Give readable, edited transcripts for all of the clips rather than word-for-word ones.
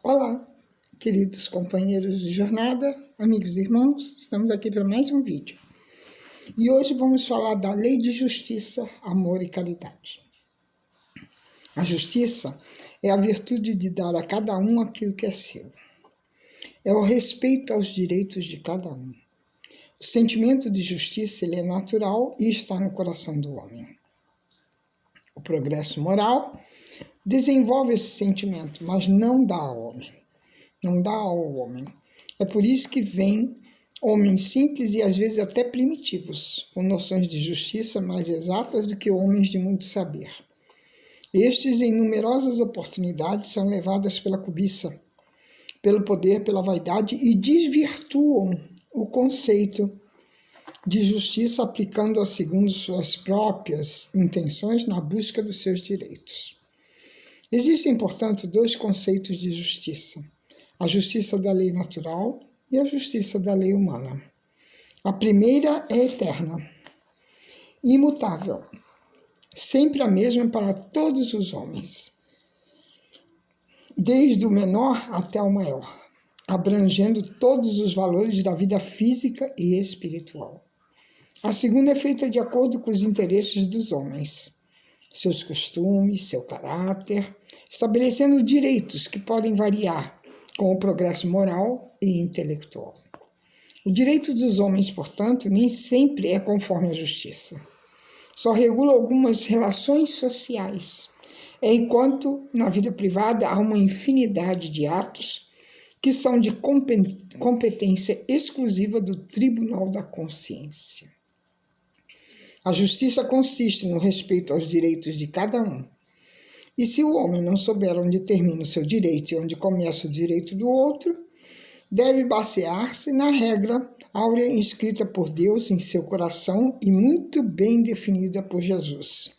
Olá, queridos companheiros de jornada, amigos e irmãos, estamos aqui para mais um vídeo. E hoje vamos falar da lei de justiça, amor e caridade. A justiça é a virtude de dar a cada um aquilo que é seu. É o respeito aos direitos de cada um. O sentimento de justiça ele é natural e está no coração do homem. O progresso moral desenvolve esse sentimento, mas não dá ao homem. Não dá ao homem. É por isso que vem homens simples e às vezes até primitivos, com noções de justiça mais exatas do que homens de muito saber. Estes, em numerosas oportunidades, são levados pela cobiça, pelo poder, pela vaidade e desvirtuam o conceito de justiça, aplicando-a segundo suas próprias intenções na busca dos seus direitos. Existem, portanto, dois conceitos de justiça: a justiça da lei natural e a justiça da lei humana. A primeira é eterna, imutável, sempre a mesma para todos os homens, desde o menor até o maior, abrangendo todos os valores da vida física e espiritual. A segunda é feita de acordo com os interesses dos homens, seus costumes, seu caráter, estabelecendo direitos que podem variar com o progresso moral e intelectual. O direito dos homens, portanto, nem sempre é conforme a justiça. Só regula algumas relações sociais, enquanto na vida privada há uma infinidade de atos que são de competência exclusiva do Tribunal da Consciência. A justiça consiste no respeito aos direitos de cada um. E se o homem não souber onde termina o seu direito e onde começa o direito do outro, deve basear-se na regra áurea inscrita por Deus em seu coração e muito bem definida por Jesus.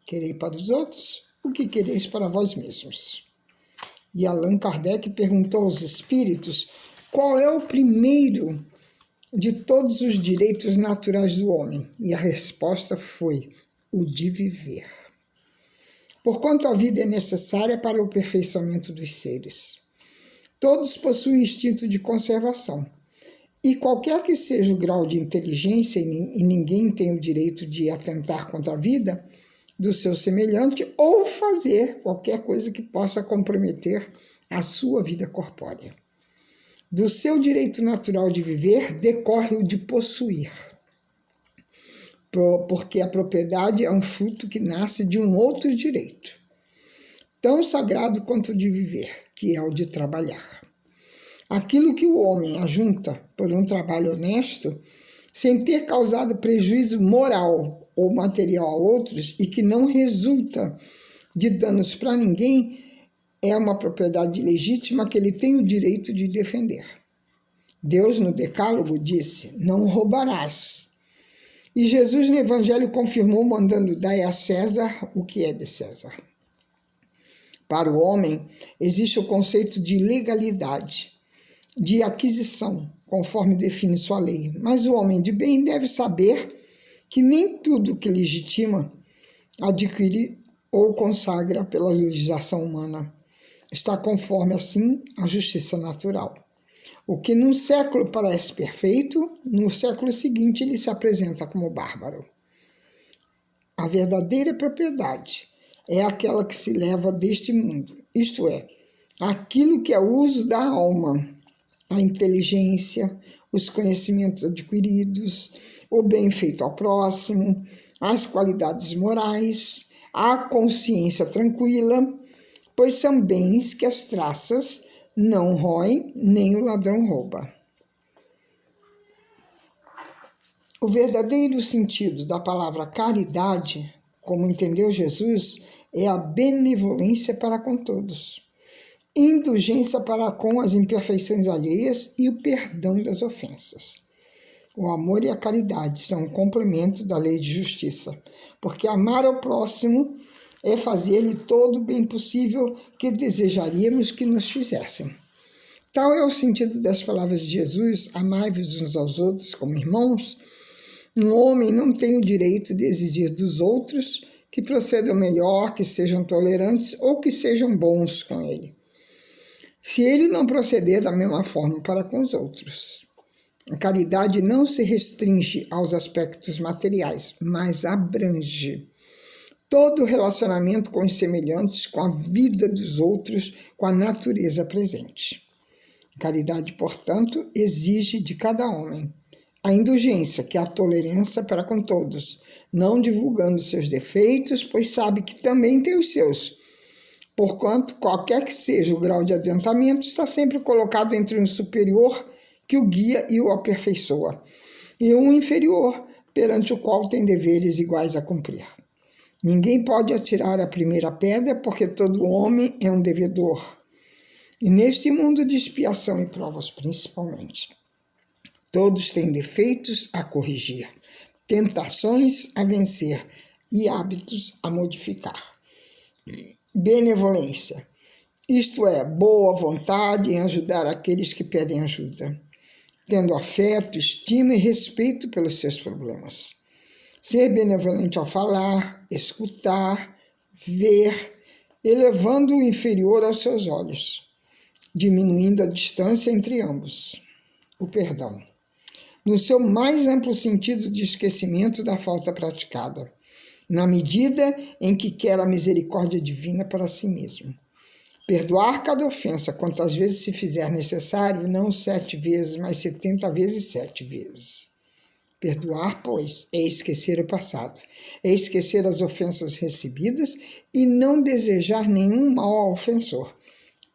Querei para os outros o que quereis para vós mesmos. E Allan Kardec perguntou aos espíritos qual é o primeiro de todos os direitos naturais do homem, e a resposta foi o de viver. Porquanto a vida é necessária para o aperfeiçoamento dos seres. Todos possuem instinto de conservação, e qualquer que seja o grau de inteligência, e ninguém tem o direito de atentar contra a vida do seu semelhante ou fazer qualquer coisa que possa comprometer a sua vida corpórea. Do seu direito natural de viver decorre o de possuir, porque a propriedade é um fruto que nasce de um outro direito, tão sagrado quanto o de viver, que é o de trabalhar. Aquilo que o homem ajunta por um trabalho honesto, sem ter causado prejuízo moral ou material a outros e que não resulta de danos para ninguém, é uma propriedade legítima que ele tem o direito de defender. Deus, no Decálogo, disse: não roubarás. E Jesus, no Evangelho, confirmou, mandando: dai a César o que é de César. Para o homem, existe o conceito de legalidade, de aquisição, conforme define sua lei. Mas o homem de bem deve saber que nem tudo que legitima, adquire ou consagra pela legislação humana está conforme, assim, a justiça natural. O que num século parece perfeito, no século seguinte ele se apresenta como bárbaro. A verdadeira propriedade é aquela que se leva deste mundo, isto é, aquilo que é o uso da alma, a inteligência, os conhecimentos adquiridos, o bem feito ao próximo, as qualidades morais, a consciência tranquila, pois são bens que as traças não roem, nem o ladrão rouba. O verdadeiro sentido da palavra caridade, como entendeu Jesus, é a benevolência para com todos, indulgência para com as imperfeições alheias e o perdão das ofensas. O amor e a caridade são um complemento da lei de justiça, porque amar ao próximo é fazer-lhe todo o bem possível que desejaríamos que nos fizessem. Tal é o sentido das palavras de Jesus: amai-vos uns aos outros como irmãos. Um homem não tem o direito de exigir dos outros que procedam melhor, que sejam tolerantes ou que sejam bons com ele. se ele não proceder da mesma forma para com os outros. A caridade não se restringe aos aspectos materiais, mas abrange todo o relacionamento com os semelhantes, com a vida dos outros, com a natureza presente. Caridade, portanto, exige de cada homem a indulgência, que é a tolerância para com todos, não divulgando seus defeitos, pois sabe que também tem os seus. Porquanto, qualquer que seja o grau de adiantamento, está sempre colocado entre um superior que o guia e o aperfeiçoa, e um inferior, perante o qual tem deveres iguais a cumprir. Ninguém pode atirar a primeira pedra, porque todo homem é um devedor. E neste mundo de expiação e provas, principalmente, todos têm defeitos a corrigir, tentações a vencer e hábitos a modificar. Benevolência, isto é, boa vontade em ajudar aqueles que pedem ajuda, tendo afeto, estima e respeito pelos seus problemas. Ser benevolente ao falar, escutar, ver, elevando o inferior aos seus olhos, diminuindo a distância entre ambos. O perdão, no seu mais amplo sentido de esquecimento da falta praticada, na medida em que quer a misericórdia divina para si mesmo. Perdoar cada ofensa quantas vezes se fizer necessário, não 7 vezes, mas 70 vezes 7 vezes. Perdoar, pois, é esquecer o passado, é esquecer as ofensas recebidas e não desejar nenhum mal ao ofensor,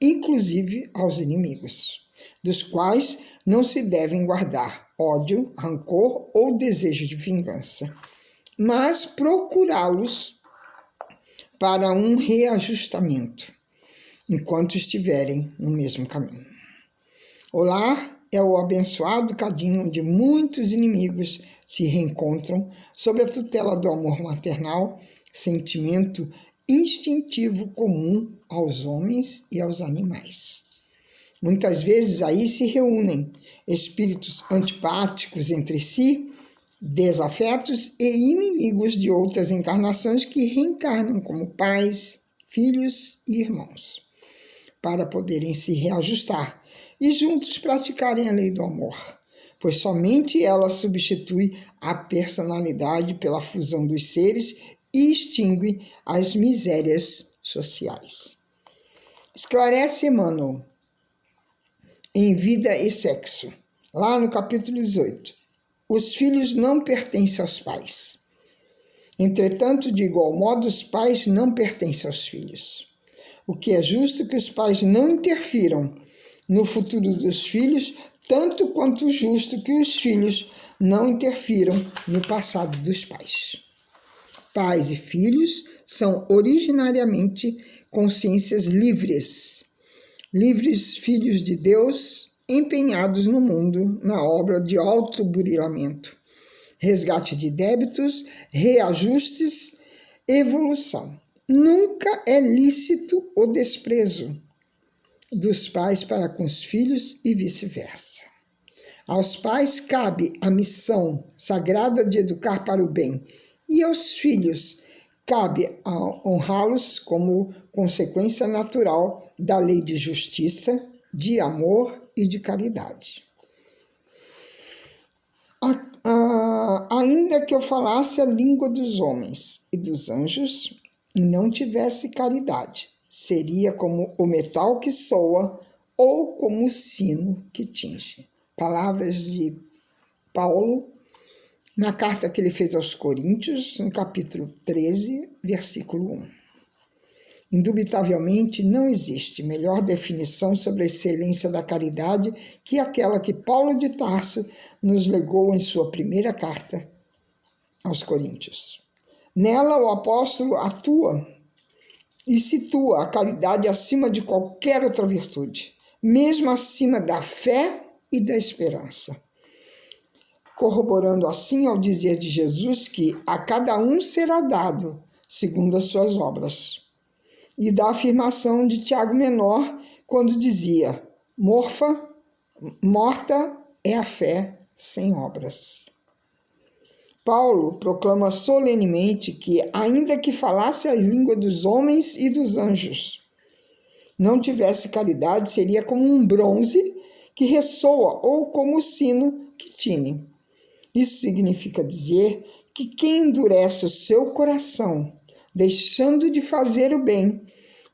inclusive aos inimigos, dos quais não se devem guardar ódio, rancor ou desejo de vingança, mas procurá-los para um reajustamento, enquanto estiverem no mesmo caminho. O lar é o abençoado cadinho onde muitos inimigos se reencontram sob a tutela do amor maternal, sentimento instintivo comum aos homens e aos animais. Muitas vezes aí se reúnem espíritos antipáticos entre si, desafetos e inimigos de outras encarnações que reencarnam como pais, filhos e irmãos, para poderem se reajustar e juntos praticarem a lei do amor, pois somente ela substitui a personalidade pela fusão dos seres e extingue as misérias sociais. Esclarece Emmanuel em Vida e Sexo, lá no capítulo 18. Os filhos não pertencem aos pais. Entretanto, de igual modo, os pais não pertencem aos filhos. O que é justo que os pais não interfiram no futuro dos filhos, tanto quanto justo que os filhos não interfiram no passado dos pais. Pais e filhos são originariamente consciências livres, livres filhos de Deus, empenhados no mundo na obra de autoburilamento, resgate de débitos, reajustes, evolução. Nunca é lícito o desprezo dos pais para com os filhos e vice-versa. Aos pais cabe a missão sagrada de educar para o bem, e aos filhos cabe honrá-los como consequência natural da lei de justiça, de amor e de caridade. Ainda que eu falasse a língua dos homens e dos anjos e não tivesse caridade, seria como o metal que soa ou como o sino que tinge. Palavras de Paulo na carta que ele fez aos Coríntios, no capítulo 13, versículo 1. Indubitavelmente, não existe melhor definição sobre a excelência da caridade que aquela que Paulo de Tarso nos legou em sua primeira carta aos Coríntios. Nela, o apóstolo atua e situa a caridade acima de qualquer outra virtude, mesmo acima da fé e da esperança, corroborando assim ao dizer de Jesus que a cada um será dado segundo as suas obras, e da afirmação de Tiago Menor quando dizia: morta é a fé sem obras. Paulo proclama solenemente que, ainda que falasse a língua dos homens e dos anjos, não tivesse caridade, seria como um bronze que ressoa ou como o sino que tine. Isso significa dizer que quem endurece o seu coração, deixando de fazer o bem,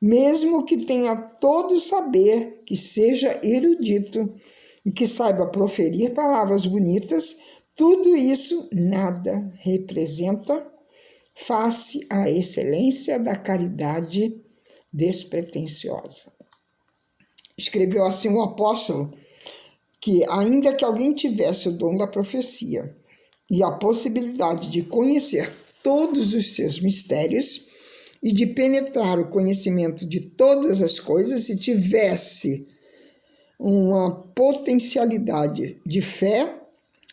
mesmo que tenha todo o saber, que seja erudito e que saiba proferir palavras bonitas, tudo isso nada representa face à excelência da caridade despretensiosa. Escreveu assim o apóstolo que, ainda que alguém tivesse o dom da profecia e a possibilidade de conhecer todos os seus mistérios e de penetrar o conhecimento de todas as coisas e tivesse uma potencialidade de fé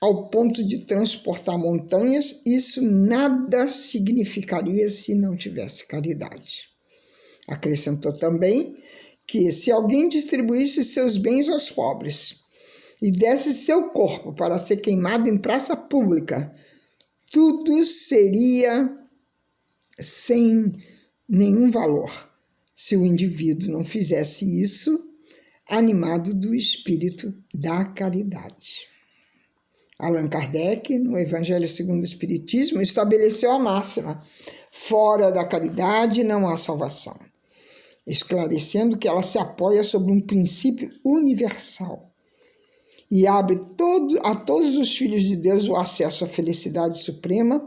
ao ponto de transportar montanhas, isso nada significaria se não tivesse caridade. Acrescentou também que se alguém distribuísse seus bens aos pobres e desse seu corpo para ser queimado em praça pública, tudo seria sem nenhum valor se o indivíduo não fizesse isso animado do espírito da caridade. Allan Kardec, no Evangelho segundo o Espiritismo, estabeleceu a máxima: fora da caridade não há salvação, esclarecendo que ela se apoia sobre um princípio universal e abre a todos os filhos de Deus o acesso à felicidade suprema,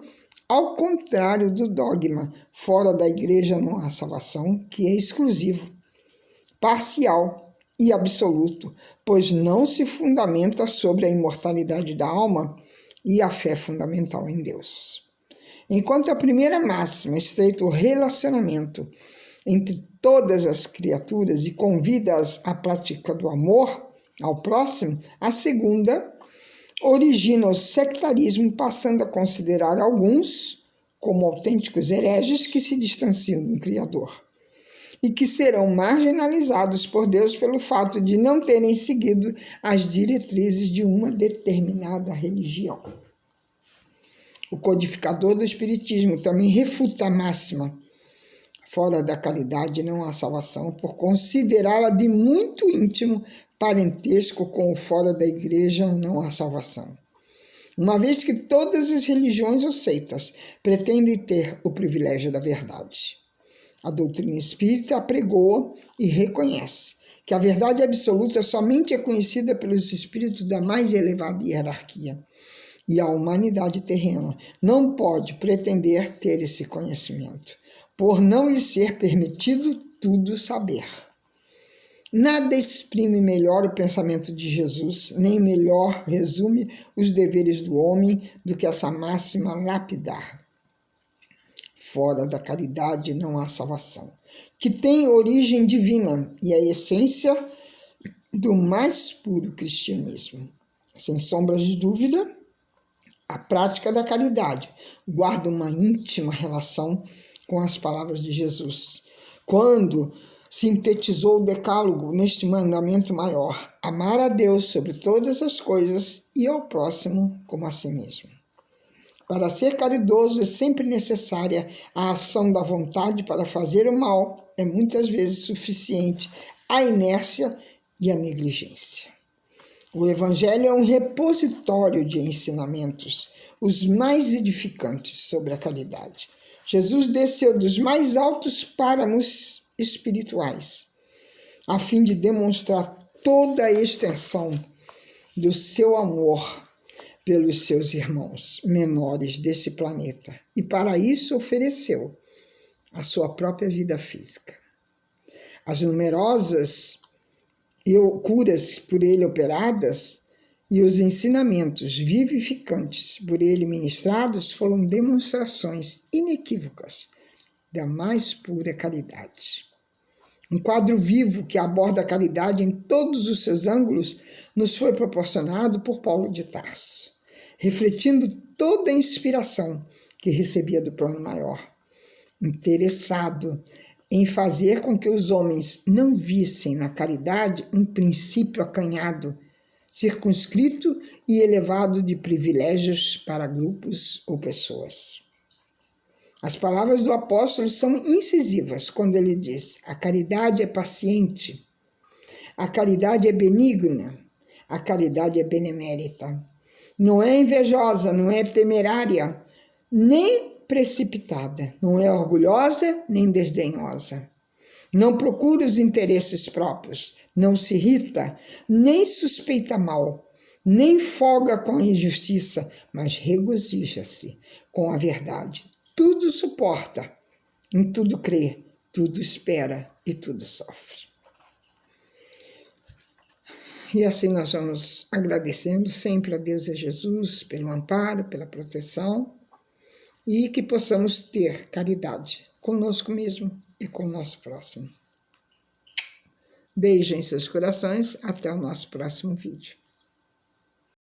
ao contrário do dogma fora da igreja não há salvação, que é exclusivo, parcial e absoluto, pois não se fundamenta sobre a imortalidade da alma e a fé fundamental em Deus. Enquanto a primeira máxima estreita o relacionamento entre todas as criaturas e convida-as à prática do amor ao próximo, a segunda origina o sectarismo, passando a considerar alguns como autênticos hereges que se distanciam do Criador e que serão marginalizados por Deus pelo fato de não terem seguido as diretrizes de uma determinada religião. O codificador do Espiritismo também refuta a máxima: fora da caridade não há salvação, por considerá-la de muito íntimo parentesco com o fora da igreja não há salvação. Uma vez que todas as religiões ou seitas pretendem ter o privilégio da verdade. A doutrina espírita apregoa e reconhece que a verdade absoluta somente é conhecida pelos espíritos da mais elevada hierarquia, e a humanidade terrena não pode pretender ter esse conhecimento, por não lhe ser permitido tudo saber. Nada exprime melhor o pensamento de Jesus, nem melhor resume os deveres do homem do que essa máxima lapidar: fora da caridade não há salvação, que tem origem divina e a essência do mais puro cristianismo. Sem sombras de dúvida, a prática da caridade guarda uma íntima relação com as palavras de Jesus, quando sintetizou o decálogo neste mandamento maior: amar a Deus sobre todas as coisas e ao próximo como a si mesmo. Para ser caridoso é sempre necessária a ação da vontade para fazer o mal, é muitas vezes suficiente a inércia e a negligência. O Evangelho é um repositório de ensinamentos, os mais edificantes sobre a caridade. Jesus desceu dos mais altos páramos espirituais, a fim de demonstrar toda a extensão do seu amor pelos seus irmãos menores desse planeta, e para isso ofereceu a sua própria vida física. As numerosas curas por ele operadas e os ensinamentos vivificantes por ele ministrados foram demonstrações inequívocas da mais pura caridade. Um quadro vivo que aborda a caridade em todos os seus ângulos nos foi proporcionado por Paulo de Tarso, refletindo toda a inspiração que recebia do plano maior, interessado em fazer com que os homens não vissem na caridade um princípio acanhado, circunscrito e elevado de privilégios para grupos ou pessoas. As palavras do apóstolo são incisivas quando ele diz: a caridade é paciente, a caridade é benigna, a caridade é benemérita. Não é invejosa, não é temerária, nem precipitada, não é orgulhosa nem desdenhosa. Não procura os interesses próprios, não se irrita, nem suspeita mal, nem folga com a injustiça, mas regozija-se com a verdade. Tudo suporta, em tudo crê, tudo espera e tudo sofre. E assim nós vamos agradecendo sempre a Deus e a Jesus pelo amparo, pela proteção, e que possamos ter caridade conosco mesmo e com o nosso próximo. Beijo em seus corações, até o nosso próximo vídeo.